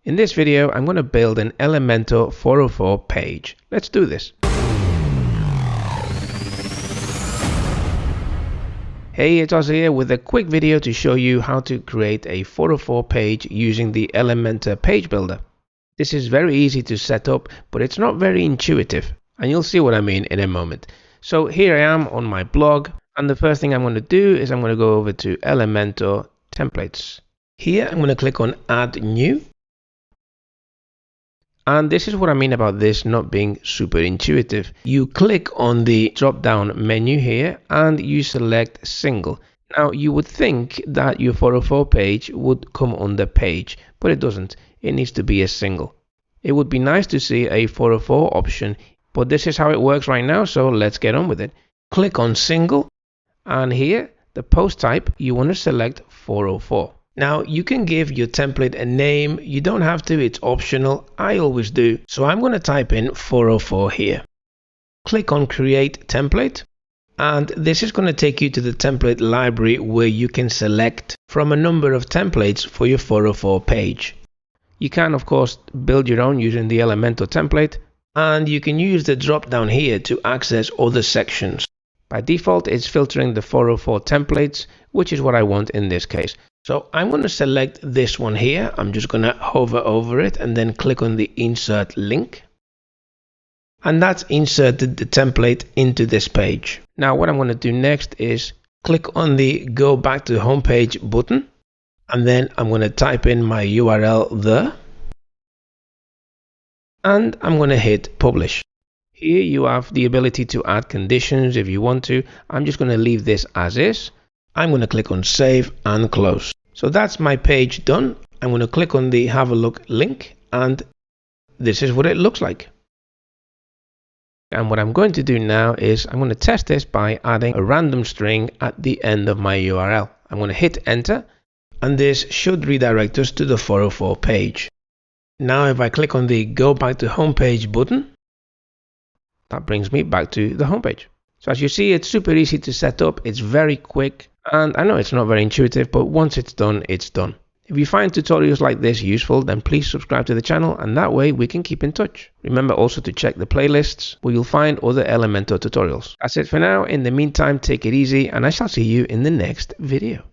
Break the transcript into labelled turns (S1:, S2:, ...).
S1: In this video, I'm going to build an Elementor 404 page. Let's do this. Hey, it's Oz here with a quick video to show you how to create a 404 page using the Elementor page builder. This is very easy to set up, but it's not very intuitive, and you'll see what I mean in a moment. So here I am on my blog, and the first thing I'm going to do is I'm going to go over to Elementor templates. Here I'm going to click on Add New. And this is what I mean about this not being super intuitive. You click on the drop down menu here and you select single. Now you would think that your 404 page would come under page, but it doesn't. It needs to be a single. It would be nice to see a 404 option, but this is how it works right now, so let's get on with it. Click on single, and here the post type you want to select 404. Now you can give your template a name. You don't have to, it's optional. I always do. So I'm going to type in 404 here. Click on create template, and this is going to take you to the template library where you can select from a number of templates for your 404 page. You can of course build your own using the Elementor template, and you can use the drop down here to access other sections. By default it's filtering the 404 templates, which is what I want in this case. So I'm going to select this one here. I'm just going to hover over it and then click on the insert link. And that's inserted the template into this page. Now what I'm going to do next is click on the go back to homepage button. And then I'm going to type in my URL there. And I'm going to hit publish. Here you have the ability to add conditions if you want to. I'm just going to leave this as is. I'm going to click on save and close. So that's my page done. I'm going to click on the have a look link, and this is what it looks like. And what I'm going to do now is I'm going to test this by adding a random string at the end of my URL. I'm going to hit enter, and this should redirect us to the 404 page. Now if I click on the go back to homepage button, that brings me back to the homepage. So as you see, it's super easy to set up. It's very quick. And I know it's not very intuitive, but once it's done, it's done. If you find tutorials like this useful, then please subscribe to the channel, and that way we can keep in touch. Remember also to check the playlists where you'll find other Elementor tutorials. That's it for now. In the meantime, take it easy, and I shall see you in the next video.